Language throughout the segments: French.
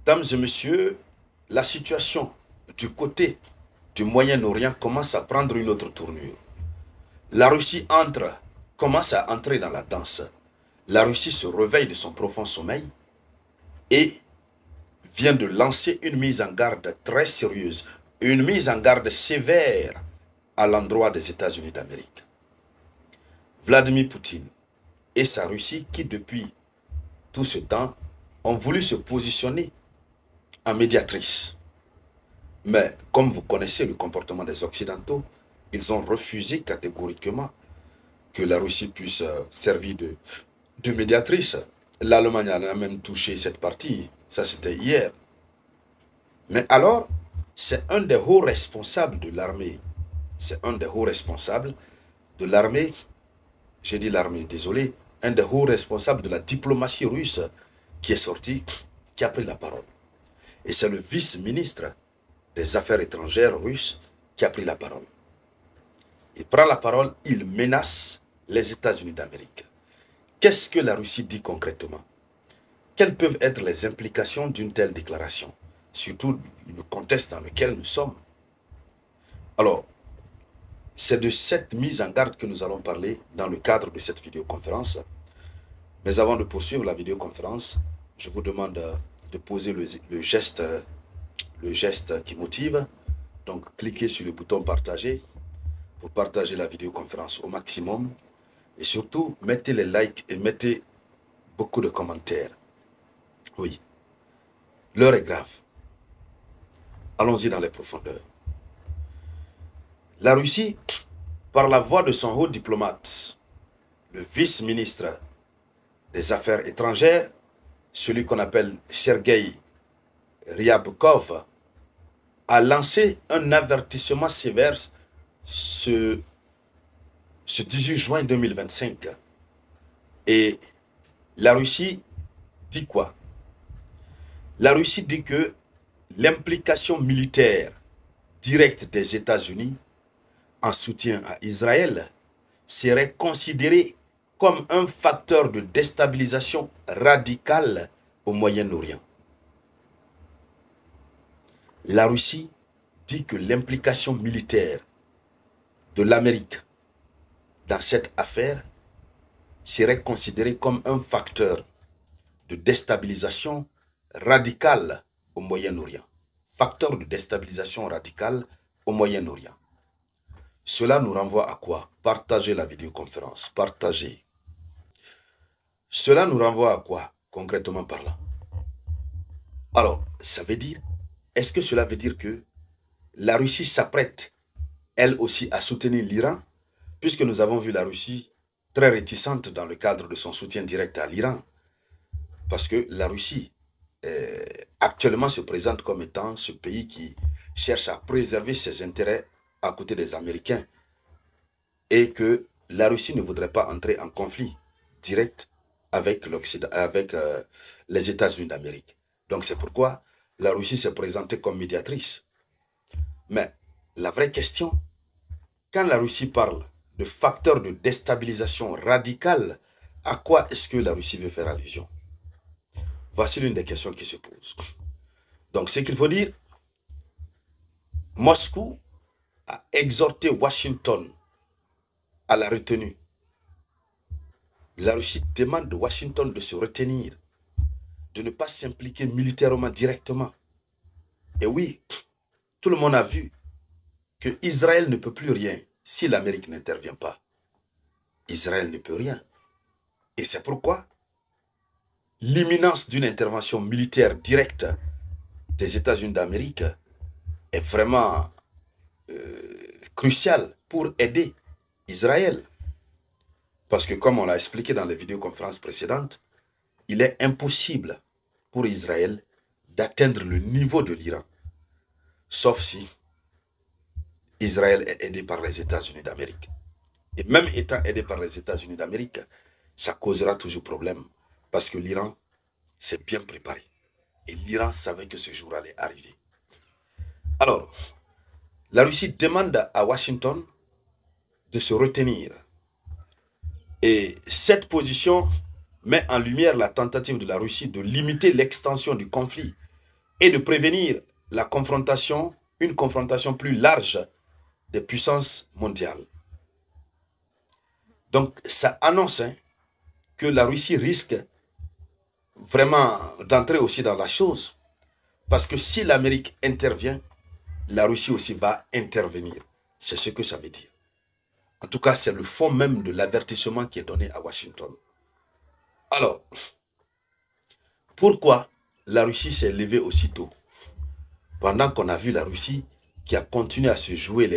Dames et messieurs, la situation du côté du Moyen-Orient commence à prendre une autre tournure. La Russie commence à entrer dans la danse. La Russie se réveille de son profond sommeil et vient de lancer une mise en garde très sérieuse, une mise en garde sévère à l'endroit des États-Unis d'Amérique. Vladimir Poutine et sa Russie qui depuis tout ce temps ont voulu se positionner en médiatrice. Mais comme vous connaissez le comportement des Occidentaux, ils ont refusé catégoriquement que la Russie puisse servir de médiatrice. L'Allemagne a même touché cette partie, ça c'était hier. Mais alors, c'est un des hauts responsables de l'armée, c'est un des hauts responsables de l'armée, j'ai dit l'armée, désolé, un des hauts responsables de la diplomatie russe qui est sorti, qui a pris la parole. Et c'est le vice-ministre des Affaires étrangères russe qui a pris la parole. Il prend la parole, il menace les États-Unis d'Amérique. Qu'est-ce que la Russie dit concrètement? Quelles peuvent être les implications d'une telle déclaration? Surtout le contexte dans lequel nous sommes. Alors, c'est de cette mise en garde que nous allons parler dans le cadre de cette vidéoconférence. Mais avant de poursuivre la vidéoconférence, je vous demande de poser le geste qui motive. Donc, cliquez sur le bouton partager pour partager la vidéoconférence au maximum. Et surtout, mettez les likes et mettez beaucoup de commentaires. Oui, l'heure est grave. Allons-y dans les profondeurs. La Russie, par la voix de son haut diplomate, le vice-ministre des Affaires étrangères, celui qu'on appelle Sergueï Ryabkov, a lancé un avertissement sévère ce 18 juin 2025. Et la Russie dit quoi? La Russie dit que l'implication militaire directe des États-Unis en soutien à Israël serait considérée comme un facteur de déstabilisation radicale au Moyen-Orient. La Russie dit que l'implication militaire de l'Amérique dans cette affaire serait considérée comme un facteur de déstabilisation radicale au Moyen-Orient. Facteur de déstabilisation radicale au Moyen-Orient. Cela nous renvoie à quoi? Partagez la vidéoconférence. Partagez. Cela nous renvoie à quoi, concrètement parlant? Alors, ça veut dire, est-ce que cela veut dire que la Russie s'apprête, elle aussi, à soutenir l'Iran? Puisque nous avons vu la Russie très réticente dans le cadre de son soutien direct à l'Iran. Parce que la Russie, actuellement, se présente comme étant ce pays qui cherche à préserver ses intérêts à côté des Américains. Et que la Russie ne voudrait pas entrer en conflit direct avec l'Occident, avec les États-Unis d'Amérique. Donc c'est pourquoi la Russie s'est présentée comme médiatrice. Mais la vraie question, quand la Russie parle de facteurs de déstabilisation radicale, à quoi est-ce que la Russie veut faire allusion? Voici l'une des questions qui se posent. Donc ce qu'il faut dire, Moscou a exhorté Washington à la retenue. La Russie demande de Washington de se retenir, de ne pas s'impliquer militairement directement. Et oui, tout le monde a vu que Israël ne peut plus rien si l'Amérique n'intervient pas. Israël ne peut rien. Et c'est pourquoi l'imminence d'une intervention militaire directe des États-Unis d'Amérique est vraiment cruciale pour aider Israël. Parce que comme on l'a expliqué dans les vidéoconférences précédentes, il est impossible pour Israël d'atteindre le niveau de l'Iran. Sauf si Israël est aidé par les États-Unis d'Amérique. Et même étant aidé par les États-Unis d'Amérique, ça causera toujours problème. Parce que l'Iran s'est bien préparé. Et l'Iran savait que ce jour allait arriver. Alors, la Russie demande à Washington de se retenir. Et cette position met en lumière la tentative de la Russie de limiter l'extension du conflit et de prévenir la confrontation, une confrontation plus large des puissances mondiales. Donc, ça annonce que la Russie risque vraiment d'entrer aussi dans la chose. Parce que si l'Amérique intervient, la Russie aussi va intervenir. C'est ce que ça veut dire. En tout cas, c'est le fond même de l'avertissement qui est donné à Washington. Alors, pourquoi la Russie s'est levée aussitôt? Pendant qu'on a vu la Russie qui a continué à se jouer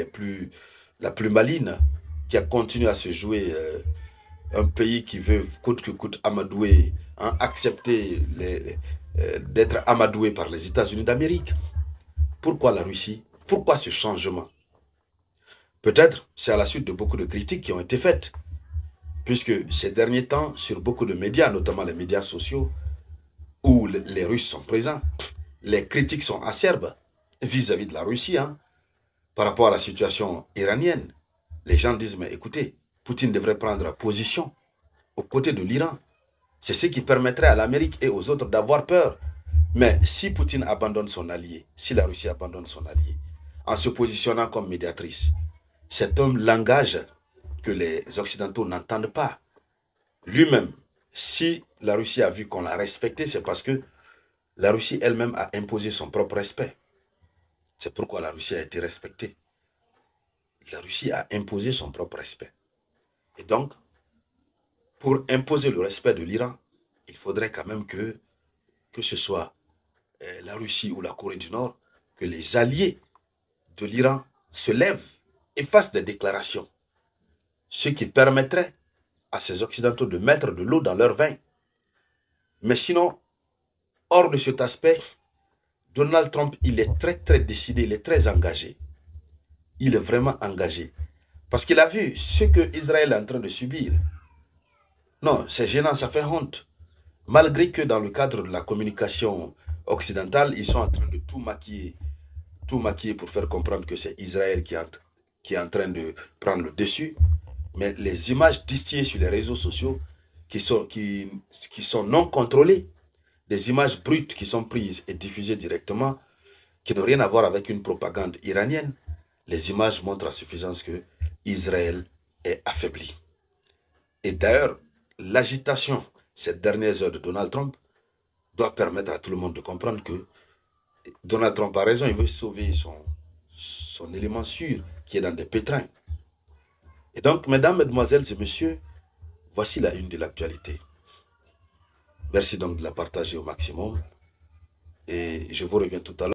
la plus maligne, qui a continué à se jouer un pays qui veut coûte que coûte amadouer, accepter d'être amadoué par les États-Unis d'Amérique. Pourquoi la Russie? Pourquoi ce changement? Peut-être c'est à la suite de beaucoup de critiques qui ont été faites, puisque ces derniers temps, sur beaucoup de médias, notamment les médias sociaux, où les Russes sont présents, les critiques sont acerbes vis-à-vis de la Russie, par rapport à la situation iranienne. Les gens disent, mais écoutez, Poutine devrait prendre position aux côtés de l'Iran. C'est ce qui permettrait à l'Amérique et aux autres d'avoir peur. Mais si Poutine abandonne son allié, si la Russie abandonne son allié, en se positionnant comme médiatrice, c'est un langage que les Occidentaux n'entendent pas. Lui-même, si la Russie a vu qu'on l'a respecté, c'est parce que la Russie elle-même a imposé son propre respect. C'est pourquoi la Russie a été respectée. La Russie a imposé son propre respect. Et donc, pour imposer le respect de l'Iran, il faudrait quand même que ce soit la Russie ou la Corée du Nord, que les alliés de l'Iran se lèvent et fassent des déclarations. Ce qui permettrait à ces Occidentaux de mettre de l'eau dans leur vin. Mais sinon, hors de cet aspect, Donald Trump, il est très décidé, il est très engagé. Il est vraiment engagé. Parce qu'il a vu ce que Israël est en train de subir. Non, c'est gênant, ça fait honte. Malgré que dans le cadre de la communication occidentale, ils sont en train de tout maquiller pour faire comprendre que c'est Israël qui est en train de prendre le dessus. Mais les images distillées sur les réseaux sociaux qui sont non contrôlées, des images brutes qui sont prises et diffusées directement, qui n'ont rien à voir avec une propagande iranienne, les images montrent à suffisance que Israël est affaibli. Et d'ailleurs, l'agitation ces dernières heures de Donald Trump doit permettre à tout le monde de comprendre que Donald Trump a raison, il veut sauver son élément sûr qui est dans des pétrins. Et donc, mesdames, mesdemoiselles et messieurs, voici la une de l'actualité. Merci donc de la partager au maximum et je vous reviens tout à l'heure.